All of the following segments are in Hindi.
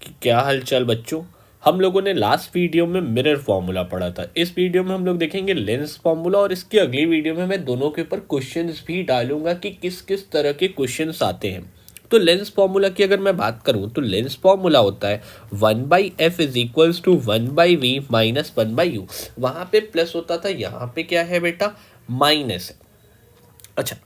क्या हालचाल बच्चों। हम लोगों ने लास्ट वीडियो में मिरर फॉर्मूला पढ़ा था। इस वीडियो में हम लोग देखेंगे लेंस फॉर्मूला, और इसकी अगली वीडियो में मैं दोनों के ऊपर क्वेश्चंस भी डालूंगा कि किस किस तरह के क्वेश्चंस आते हैं। तो लेंस फॉर्मूला की अगर मैं बात करूं तो लेंस फॉर्मूला होता है 1/f is equals to 1/v minus 1/u। वहां पे प्लस होता था, यहाँ पे क्या है बेटा, माइनस है। अच्छा,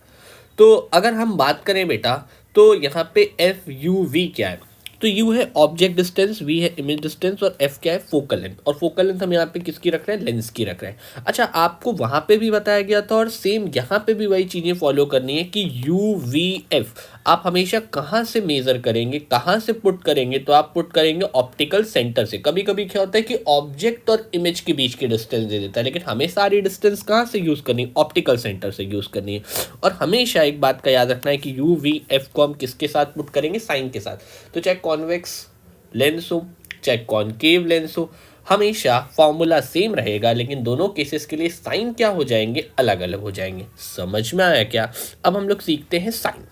तो अगर हम बात करें बेटा, तो यहाँ पे एफ यू वी क्या है, तो यू है ऑब्जेक्ट डिस्टेंस, वी है इमेज डिस्टेंस, और एफ क्या है, फोकल लेंथ। और फोकल लेंथ हम यहाँ पे किसकी रख रहे हैं, लेंस की रख रहे हैं। अच्छा, आपको वहाँ पे भी बताया गया था और सेम यहाँ पे भी वही चीज़ें फॉलो करनी है कि यू वी एफ आप हमेशा कहाँ से मेज़र करेंगे, कहाँ से पुट करेंगे, तो आप पुट करेंगे ऑप्टिकल सेंटर से। कभी कभी क्या होता है कि ऑब्जेक्ट और इमेज के बीच की डिस्टेंस दे देता है, लेकिन हमें सारी डिस्टेंस कहाँ से यूज़ करनी है, ऑप्टिकल सेंटर से यूज़ करनी है। और हमेशा एक बात का याद रखना है कि यू वी एफ को हम किसके साथ पुट करेंगे, साइन के साथ। तो चाहे कॉन्वेक्स लेंस हो चाहे कॉनकेव लेंस हो, हमेशा फॉर्मूला सेम रहेगा, लेकिन दोनों केसेस के लिए साइन क्या हो जाएंगे, अलग अलग हो जाएंगे। समझ में आया क्या। अब हम लोग सीखते हैं साइन।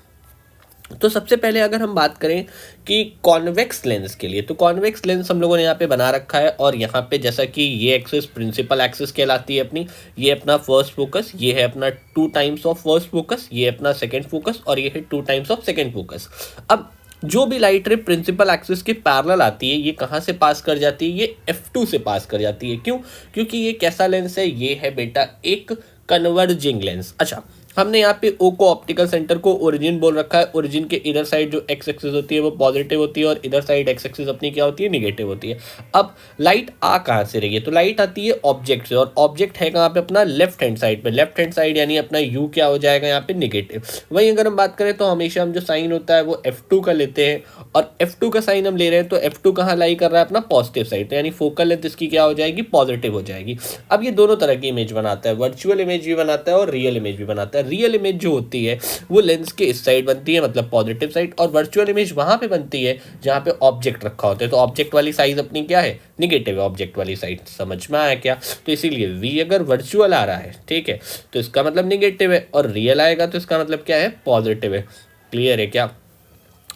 तो सबसे पहले अगर हम बात करें कि कॉन्वेक्स लेंस के लिए, तो कॉन्वेक्स लेंस हम लोगों ने यहाँ पे बना रखा है, और यहाँ पे जैसा कि ये एक्सिस प्रिंसिपल एक्सिस कहलाती है अपनी, ये अपना फर्स्ट फोकस, ये है अपना 2 टाइम्स ऑफ फर्स्ट फोकस, ये अपना सेकंड फोकस, और ये है 2 टाइम्स ऑफ सेकंड फोकस। अब जो भी लाइट रे प्रिंसिपल एक्सिस के पैरेलल आती है, ये कहाँ से पास कर जाती है, ये F2 से पास कर जाती है। क्यों? क्योंकि ये कैसा लेंस है, ये है बेटा एक कन्वर्जिंग लेंस। अच्छा, हमने यहाँ पे ओ को ऑप्टिकल सेंटर को ओरिजिन बोल रखा है। ओरिजिन के इधर साइड जो एक्स एक्सिस होती है वो पॉजिटिव होती है, और इधर साइड एक्स एक्सिस अपनी क्या होती है, निगेटिव होती है। अब लाइट आ कहाँ से रही है, तो लाइट आती है ऑब्जेक्ट से, और ऑब्जेक्ट है कहाँ पे, अपना लेफ्ट हैंड साइड पे। लेफ्ट हैंड साइड यानी अपना यू क्या हो जाएगा यहाँ पे, निगेटिव। वहीं अगर हम बात करें तो हमेशा हम जो साइन होता है वो F2 का लेते हैं, और F2 का साइन हम ले रहे हैं, तो F2 कहाँ लाई कर रहा है, अपना पॉजिटिव साइड, तो यानी फोकल लेंथ इसकी क्या हो जाएगी, पॉजिटिव हो जाएगी। अब ये दोनों तरह की इमेज बनाता है, वर्चुअल इमेज भी बनाता है और रियल इमेज भी बनाता है। रियल इमेज जो होती है वो लेंस के इस साइड बनती है, मतलब पॉजिटिव साइड, और वर्चुअल इमेज वहां पे बनती है जहां पे ऑब्जेक्ट रखा होता है। तो ऑब्जेक्ट वाली साइज अपनी क्या है, निगेटिव है ऑब्जेक्ट वाली साइड। समझ में आया क्या। तो इसीलिए वी अगर वर्चुअल आ रहा है, ठीक है, तो इसका मतलब निगेटिव है, और रियल आएगा तो इसका मतलब क्या है, पॉजिटिव है। क्लियर है क्या।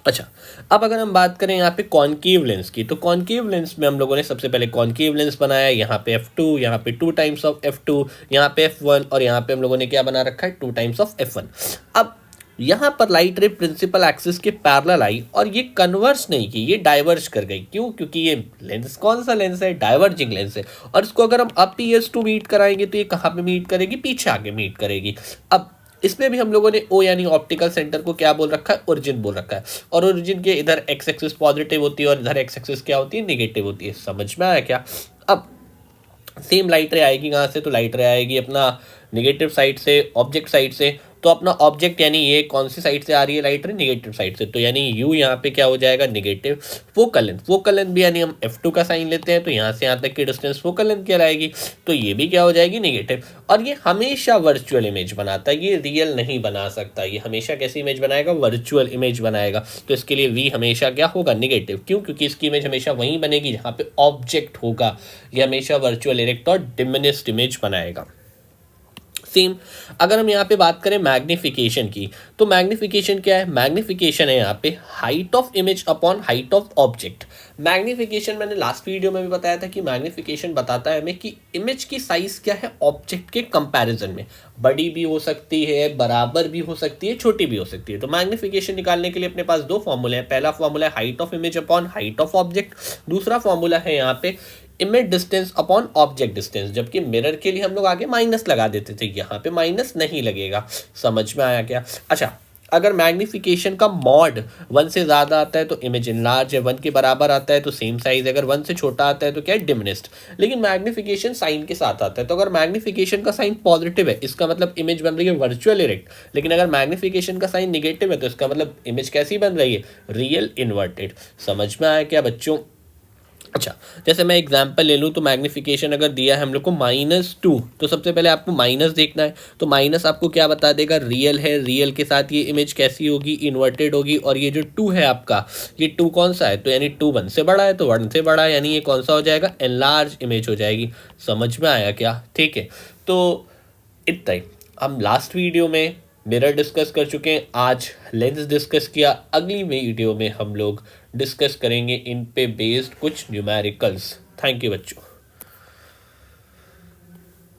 अच्छा, अब अगर हम बात करें यहाँ पे कॉनकेव लेंस की, तो कॉनकेव लेंस में हम लोगों ने सबसे पहले कॉनकेव लेंस बनाया। यहाँ पे F2, यहाँ पे 2 टाइम्स ऑफ F2, यहाँ पे F1, और यहाँ पे हम लोगों ने क्या बना रखा है, 2 टाइम्स ऑफ F1। अब यहाँ पर लाइट रे प्रिंसिपल एक्सिस के पैरेलल आई, और ये कन्वर्स नहीं की, ये डाइवर्ज कर गई। क्यों? क्योंकि ये लेंस कौन सा लेंस है, डाइवर्जिंग लेंस है, और इसको अगर हम अप ईयर्स टू मीट कराएंगे तो ये कहाँ पे मीट करेगी, पीछे आके मीट करेगी। अब इसमें भी हम लोगों ने ओ यानी ऑप्टिकल सेंटर को क्या बोल रखा है, ओरिजिन बोल रखा है, और ओरिजिन के इधर एक्स एक्सिस पॉजिटिव होती है और इधर एक्स एक्सिस क्या होती है, निगेटिव होती है। समझ में आया क्या। अब सेम लाइट रे आएगी कहाँ से, तो लाइट रे आएगी अपना निगेटिव साइड से, ऑब्जेक्ट साइड से। तो अपना ऑब्जेक्ट यानी ये कौन सी साइड से आ रही है लाइट रे, निगेटिव साइड से, तो यानी यू यहाँ पे क्या हो जाएगा, negative. Focal length, focal length भी यानी हम F2 का साइन लेते हैं, तो यहाँ से यहाँ तक की डिस्टेंस फोकल लेंथ कहलाएगी, तो ये भी क्या हो जाएगी, निगेटिव। और ये हमेशा वर्चुअल इमेज बनाता है, ये रियल नहीं बना सकता। ये हमेशा कैसी इमेज बनाएगा, वर्चुअल इमेज बनाएगा। तो इसके लिए वी हमेशा क्या होगा, निगेटिव। क्यों? क्योंकि इसकी इमेज हमेशा वहीं बनेगी जहाँ पे ऑब्जेक्ट होगा। ये हमेशा वर्चुअल इरेक्ट और डिमिनिश्ड इमेज बनाएगा। सेम अगर हम यहाँ पे बात करें मैग्निफिकेशन की, तो मैग्निफिकेशन क्या है, मैग्निफिकेशन है यहाँ पे height of image upon height of object. Magnification मैंने लास्ट वीडियो में भी बताया था कि मैग्निफिकेशन बताता है हमें कि इमेज की साइज क्या है ऑब्जेक्ट के कंपैरिजन में, बड़ी भी हो सकती है, बराबर भी हो सकती है, छोटी भी हो सकती है। तो मैग्निफिकेशन निकालने के लिए अपने पास दो फॉर्मूले हैं। पहला फॉर्मूला है height of image upon height of object, दूसरा फॉर्मूला है यहाँ पे image distance upon object distance. जबकि मिरर के लिए हम लोग आगे माइनस लगा देते थे, यहाँ पे माइनस नहीं लगेगा। समझ में आया क्या। अच्छा, अगर मैग्निफिकेशन का मॉड 1 से ज़्यादा आता है तो इमेज इनलार्ज है, 1 के बराबर आता है तो सेम साइज, अगर 1 से छोटा आता है तो क्या है, डिमिनिस्ड। लेकिन मैग्निफिकेशन साइन के साथ आता है, तो अगर मैग्निफिकेशन का साइन पॉजिटिव है इसका मतलब इमेज बन रही है वर्चुअल इरेक्ट, लेकिन अगर मैग्निफिकेशन का साइन निगेटिव है तो इसका मतलब इमेज कैसी बन रही है, रियल इन्वर्टेड। समझ में आया क्या बच्चों। अच्छा, जैसे मैं एग्जांपल ले लूँ तो मैग्निफिकेशन अगर दिया है हम लोग को -2, तो सबसे पहले आपको माइनस देखना है। तो माइनस आपको क्या बता देगा, रियल है, रियल के साथ ये इमेज कैसी होगी, इन्वर्टेड होगी। और ये जो 2 है आपका, ये 2 कौन सा है, तो यानी 2 1 से बड़ा है, तो 1 से बड़ा है, यानी ये कौन सा हो जाएगा, एनलार्ज इमेज हो जाएगी। समझ में आया क्या। ठीक है, तो इतना ही। हम लास्ट वीडियो में मिरर डिस्कस कर चुके हैं, आज लेंस डिस्कस किया। अगली वीडियो में हम लोग डिस्कस करेंगे इन पे बेस्ड कुछ न्यूमेरिकल्स। थैंक यू बच्चों।